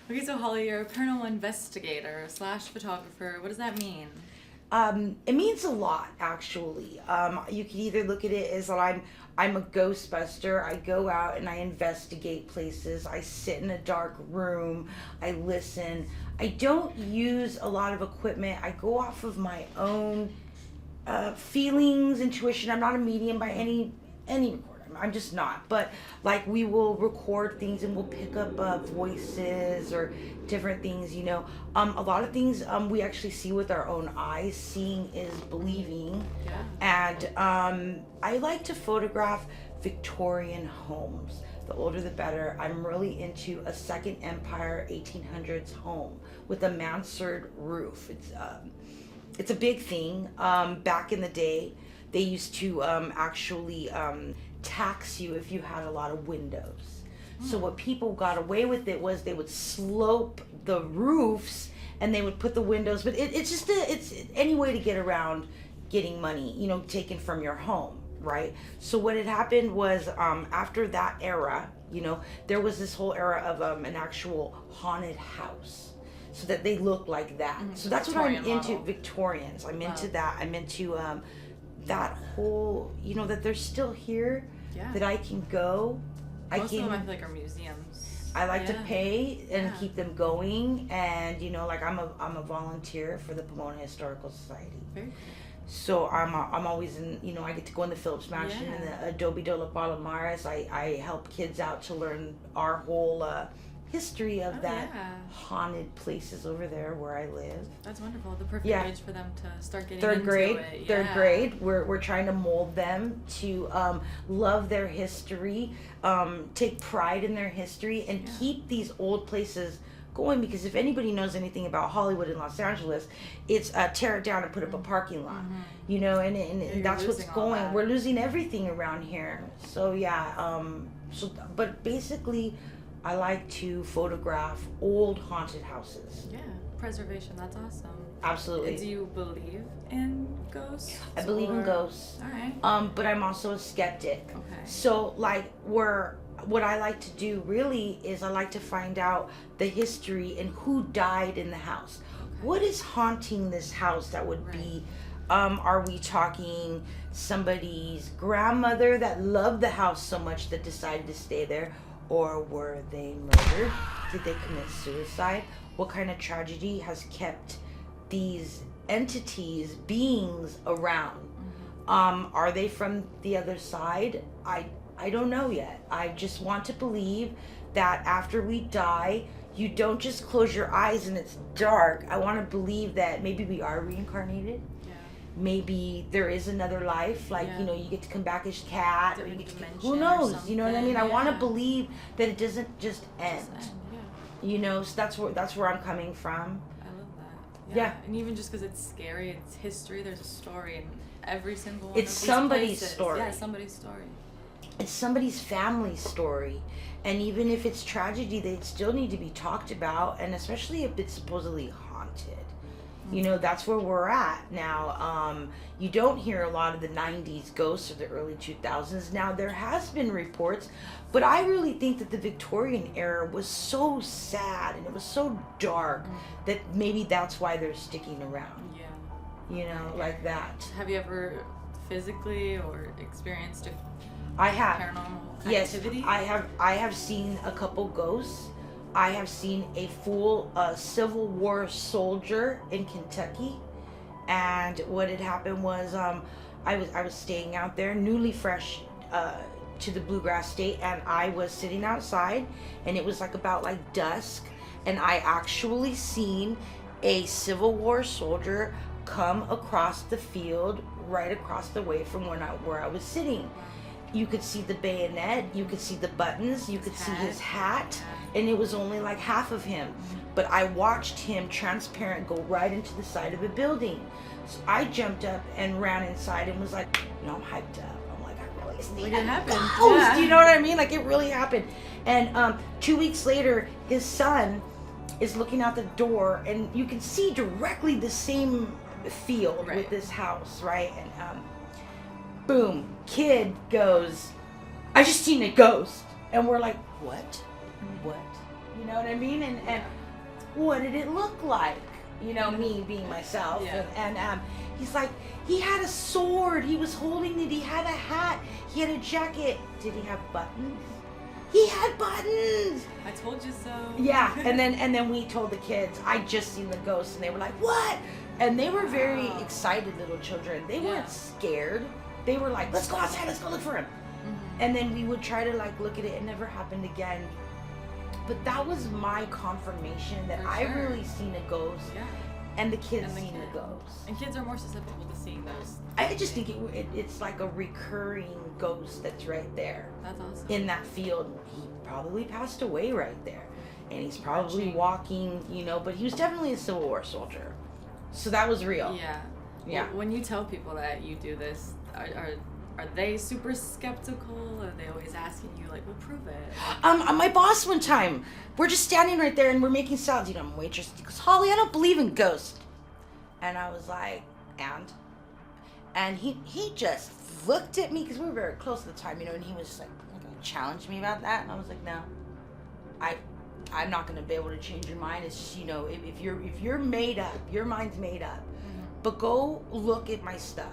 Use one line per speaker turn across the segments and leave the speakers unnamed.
Okay, so Holly, you're a paranormal investigator slash photographer. What does that mean?
It means a lot, actually. You can either look at it as that I'm a ghostbuster. I go out and I investigate places. I sit in a dark room. I listen. I don't use a lot of equipment. I go off of my own feelings, intuition. I'm not a medium by any record. I'm just not. But like we will record things and we'll pick up voices or different things. A lot of things we actually see with our own eyes. Seeing is believing.
Yeah.
And I like to photograph Victorian homes. The older the better. I'm really into a Second Empire 1800s home with a mansard roof. It's a big thing. Back in the day, they used to actually tax you if you had a lot of windows. So what people got away with it was they would slope the roofs and they would put the windows. But it's any way to get around getting money, taken from your home, right? So what had happened was after that era, there was this whole era of an actual haunted house. So that they look like that. So that's
Victorian
what I'm into.
model.
Victorians. I'm into
Wow.
that. I'm into that whole, that they're still here.
Yeah.
That I can go.
Most of them, I feel like, are museums.
I like to
Yeah.
pay and
Yeah.
keep them going, and like I'm a volunteer for the Pomona Historical Society.
Very cool.
So I'm always in, I get to go in the Phillips Mansion and
Yeah.
the Adobe de la Palomares. I help kids out to learn our whole history of
Oh,
that
yeah.
haunted places over there where I live.
That's wonderful. The perfect
Yeah.
age for them to start getting
Third
into
grade,
it.
third
Yeah.
grade. We're trying to mold them to love their history, take pride in their history, and
Yeah.
keep these old places going. Because if anybody knows anything about Hollywood and Los Angeles, it's tear it down and put up a parking lot. And
You're
that's what's
losing all
going.
that.
We're losing everything around here. So yeah. But basically, I like to photograph old haunted houses.
Yeah. Preservation. That's awesome.
Absolutely.
Do you believe in ghosts?
I believe in
or-
ghosts.
All right.
But I'm also a skeptic.
Okay.
So what I like to do really is I like to find out the history and who died in the house.
Okay.
What is haunting this house that would be, are we talking somebody's grandmother that loved the house so much that decided to stay there? Or were they murdered? Did they commit suicide? What kind of tragedy has kept these entities, beings around? Are they from the other side? I don't know yet. I just want to believe that after we die, you don't just close your eyes and it's dark. I want to believe that maybe we are reincarnated.
Yeah.
Maybe there is another life, like
Yeah.
you get to come back as cat, or you
Different
get to,
dimension
who
or
knows? You know what I mean?
something,
I want to
yeah.
believe that it doesn't just end.
Just end, yeah.
So that's where I'm coming from.
I love that.
Yeah.
And even just because it's scary, it's history. There's a story in every single one
It's
of these
somebody's
places.
story.
Yeah, somebody's story.
It's somebody's family story, and even if it's tragedy, they still need to be talked about, and especially if it's supposedly haunted. That's where we're at now. You don't hear a lot of the 90s ghosts or the early 2000s. Now, there has been reports, but I really think that the Victorian era was so sad and it was so dark that maybe that's why they're sticking around,
Yeah.
like that.
Have you ever physically or experienced
I have.
paranormal
Yes,
activity?
I have seen a couple ghosts. I have seen a full Civil War soldier in Kentucky, and what had happened was I was staying out there, newly fresh to the Bluegrass State, and I was sitting outside, and it was about dusk, and I actually seen a Civil War soldier come across the field, right across the way from where I was sitting. You could see the bayonet, you could see the buttons, you could see his hat, and it was only half of him. But I watched him transparent go right into the side of a building. So I jumped up and ran inside and was I'm hyped up. I'm I really seen
Like
that
it happened.
ghost.
Yeah.
You know what I mean? It really happened. And 2 weeks later, his son is looking out the door, and you can see directly the same field
Right.
with this house, right? And boom, kid goes, I just seen a ghost. And we're like, what? You know what what I mean? And what did it look like? You know, me being myself.
Yeah.
And he's like, he had a sword. He was holding it. He had a hat. He had a jacket. Did he have buttons? He had buttons.
I told you so.
Yeah. And then we told the kids, I just seen the ghost, and they were like, what? And they were very excited little children. They weren't scared. They were like, let's go outside. Let's go look for him.
Mm-hmm.
And then we would try to like look at it. It never happened again. But that was my confirmation that I really seen a ghost.
Yeah.
And the kids seen the ghost.
And kids are more susceptible to seeing those.
I just think it's like a recurring ghost that's right there.
That's awesome.
In that field. He probably passed away right there. And he's probably walking, you know, but he was definitely a Civil War soldier. So that was real.
Yeah.
Yeah.
Well, when you tell people that you do this, are they super skeptical? Are they always asking you, like, well, prove it?
My boss one time, we're just standing right there and we're making salads. You know, I'm a waitress. He goes, Holly, I don't believe in ghosts. And I was like, and he just looked at me, because we were very close at the time, you know, and he was like, going to challenge me about that. And I was like, no, I'm not going to be able to change your mind. It's just, you know, if you're made up, your mind's made up. Mm-hmm. But go look at my stuff.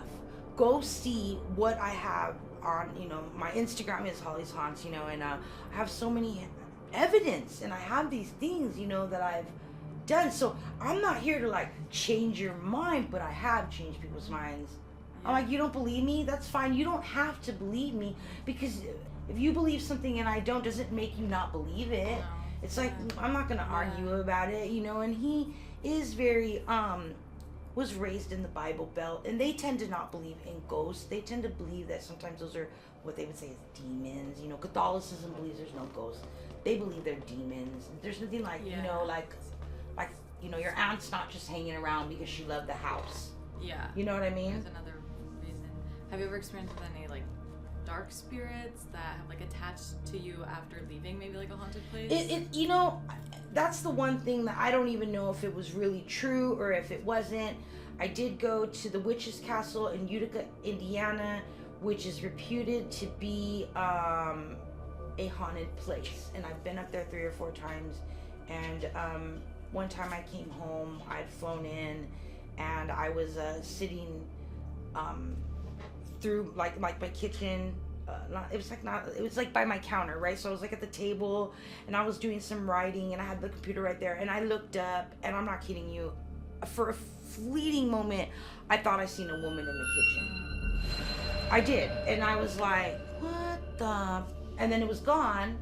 Go see what I have on, you know, my Instagram is Holly's Haunts, you know, and I have so many evidence, and I have these things, you know, that I've done. So I'm not here to like change your mind, but I have changed people's minds. Yeah. I'm like, you don't believe me? That's fine. You don't have to believe me, because if you believe something and I don't, doesn't make you not believe it. No. It's like, I'm not going to argue about it, you know, and he is very, was raised in the Bible Belt, and they tend to not believe in ghosts. They tend to believe that sometimes those are what they would say is demons. You know, Catholicism believes there's no ghosts. They believe they're demons. There's nothing like, you know, like, you know, your aunt's not just hanging around because she loved the house.
Yeah.
You know what I mean?
There's another reason. Have you ever experienced any, like, dark spirits that have, like, attached to you after leaving maybe, like, a haunted place?
You know, that's the one thing that I don't even know if it was really true or if it wasn't. I did go to the Witch's Castle in Utica, Indiana, which is reputed to be a haunted place. And I've been up there 3 or 4 times. And one time I came home, I'd flown in, and I was sitting through like my kitchen. It was like by my counter, right? So I was like at the table, and I was doing some writing, and I had the computer right there, and I looked up, and I'm not kidding you, for a fleeting moment, I thought I seen a woman in the kitchen. I did, and I was like, what the? And then it was gone,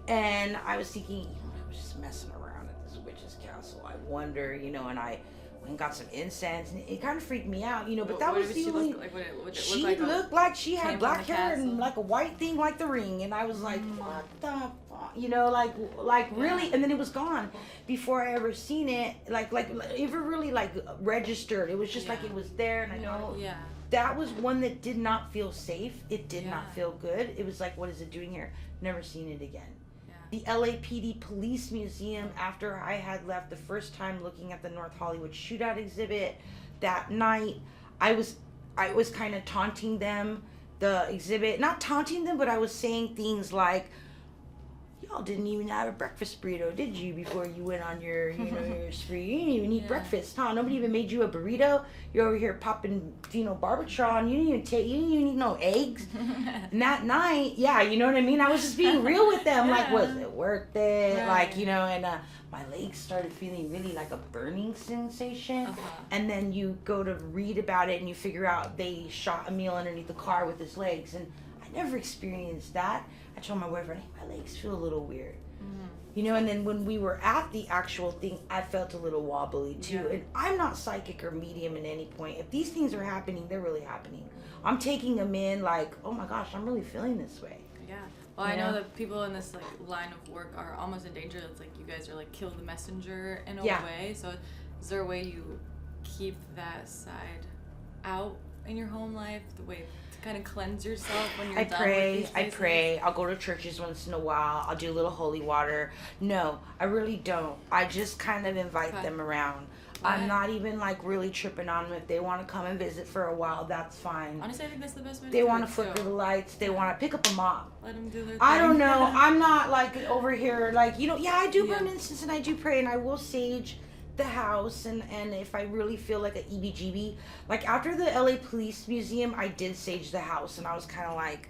and I was thinking, you know, I was just messing around at this witch's castle. I wonder, you know, and I and got some incense, and it kind of freaked me out, you know. But that was the only. She looked like she had black hair and like a white thing, like the ring, and I was like, "What the fuck?" You know, like really. And then it was gone before I ever seen it. Like ever really like registered. It was just like it was there, and I know. Yeah. That was one that did not feel safe. It did not feel good. It was like, what is it doing here? Never seen it again. The LAPD Police Museum, after I had left the first time looking at the North Hollywood shootout exhibit that night, I was kind of taunting them, the exhibit, not taunting them, but I was saying things like, y'all didn't even have a breakfast burrito, did you, before you went on your, you know, your spree? You didn't even eat breakfast, huh? Nobody even made you a burrito. You're over here popping, you know, Barbitron. You didn't even eat no eggs. And that night, you know what I mean? I was just being real with them. Like, was it worth it? Right. Like, you know, and my legs started feeling really like a burning sensation. And then you go to read about it, and you figure out they shot Emil underneath the car with his legs. And I never experienced that. I told my boyfriend, hey, my legs feel a little weird. You know, and then when we were at the actual thing, I felt a little wobbly too. Yeah. And I'm not psychic or medium at any point. If these things are happening, they're really happening. I'm taking them in like, oh my gosh, I'm really feeling this way.
Yeah. Well, I know that people in this like line of work are almost in danger. It's like you guys are like kill the messenger in a way. So is there a way you keep that side out in your home life? The way kind of cleanse yourself when you're done with these places? I pray.
I'll go to churches once in a while. I'll do a little holy water. No, I really don't. I just kind of invite them around. I'm not even like really tripping on them. If they want to come and visit for a while, that's fine.
Honestly, I think that's the best way.
They want to flicker the lights. They want to pick up a mop.
Let them do their thing.
I don't know. I'm not like over here like, you know, yeah, I do burn incense and I do pray and I will sage the house, and if I really feel like an EBGB, like after the LA Police Museum, I did sage the house, and I was kind of like,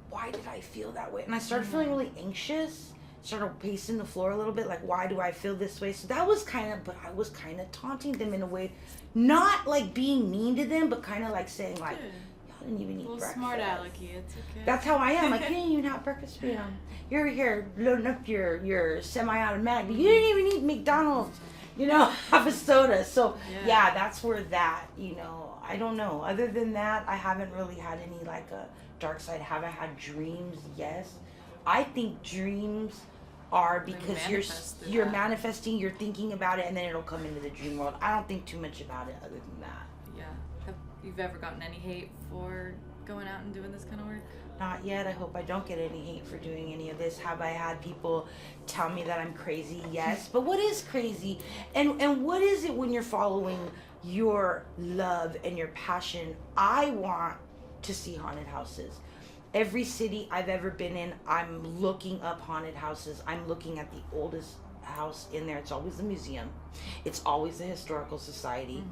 why did I feel that way? And I started feeling really anxious, started pacing the floor a little bit, like, why do I feel this way? So that was but I was kind of taunting them in a way, not like being mean to them, but kind of like saying like, y'all didn't even eat breakfast.
Smart alecky, it's okay.
That's how I am. Like, you didn't even have breakfast for you. You're here loading up your semi-automatic, but you didn't even eat McDonald's. You know, have a soda. So, yeah, that's where that, you know, I don't know. Other than that, I haven't really had any, like, a dark side. Have I had dreams? Yes. I think dreams are because you're manifesting, you're thinking about it, and then it'll come into the dream world. I don't think too much about it other than that.
Yeah. Have you ever gotten any hate for going out and doing this kind of work?
Not yet. I hope I don't get any hate for doing any of this. Have I had people tell me that I'm crazy? Yes. But what is crazy? And what is it when you're following your love and your passion? I want to see haunted houses. Every city I've ever been in, I'm looking up haunted houses. I'm looking at the oldest house in there. It's always a museum. It's always a historical society.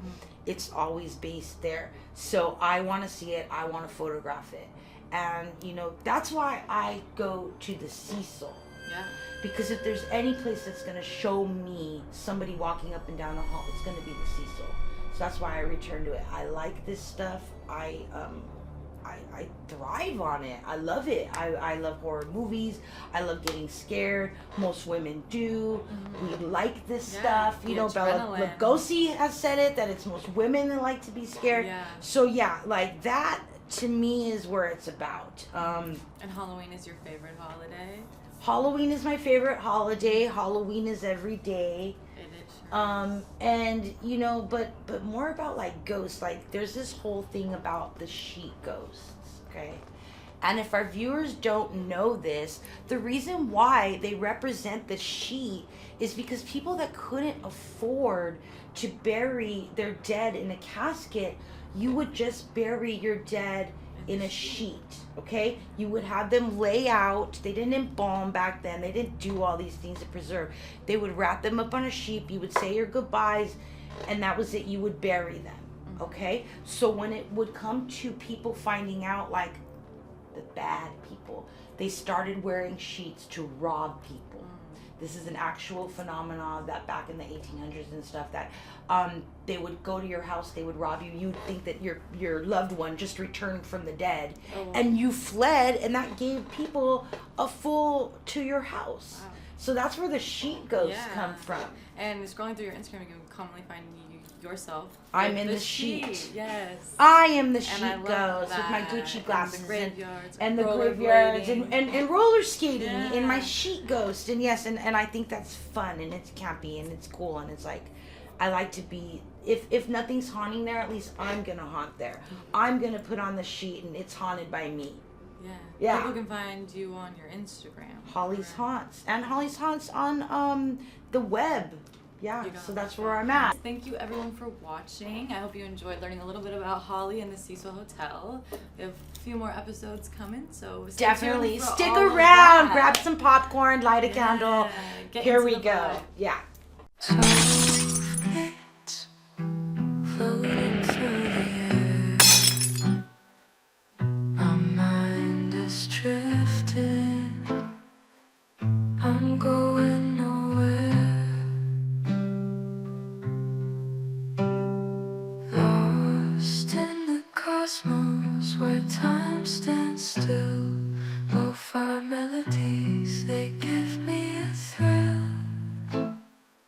It's always based there. So I want to see it. I want to photograph it. And, you know, that's why I go to the Cecil.
Yeah.
Because if there's any place that's going to show me somebody walking up and down the hall, it's going to be the Cecil. So that's why I return to it. I like this stuff. I thrive on it. I love it. I love horror movies. I love getting scared. Most women do. We like this stuff. You know, Bella Lugosi has said it, that it's most women that like to be scared.
Yeah.
So, yeah, like that to me is where it's about.
And Halloween is your favorite holiday?
Halloween is my favorite holiday. Halloween is every day.
It is.
And you know, but more about like ghosts. Like there's this whole thing about the sheet ghosts, okay? And if our viewers don't know this, the reason why they represent the sheet is because people that couldn't afford to bury their dead in a casket, you would just bury your dead in a sheet, okay? You would have them lay out. They didn't embalm back then. They didn't do all these things to preserve. They would wrap them up on a sheet. You would say your goodbyes, and that was it. You would bury them, okay? So when it would come to people finding out, like the bad people, they started wearing sheets to rob people. This is an actual phenomenon that back in the 1800s and stuff, that they would go to your house, they would rob you. You'd think that your loved one just returned from the dead, and you fled, and that gave people a fool to your house. Wow. So that's where the sheet ghosts come from.
And scrolling through your Instagram, you can commonly find yourself.
I'm in the sheet.
Yes.
I am the sheet ghost with my Gucci glasses and the graveyards and roller skating in my sheet ghost. And yes, and I think that's fun, and it's campy, and it's cool, and it's like, I like to be, if nothing's haunting there, at least I'm gonna haunt there. I'm gonna put on the sheet and it's haunted by me. Yeah.
People can find you on your Instagram.
Holly's Haunts. And Holly's Haunts on the web. Yeah, so that's where I'm at.
Thank you everyone for watching. I hope you enjoyed learning a little bit about Holly and the Cecil Hotel. We have a few more episodes coming, so
definitely stick around. Grab some popcorn, light a candle. Here we go. Yeah.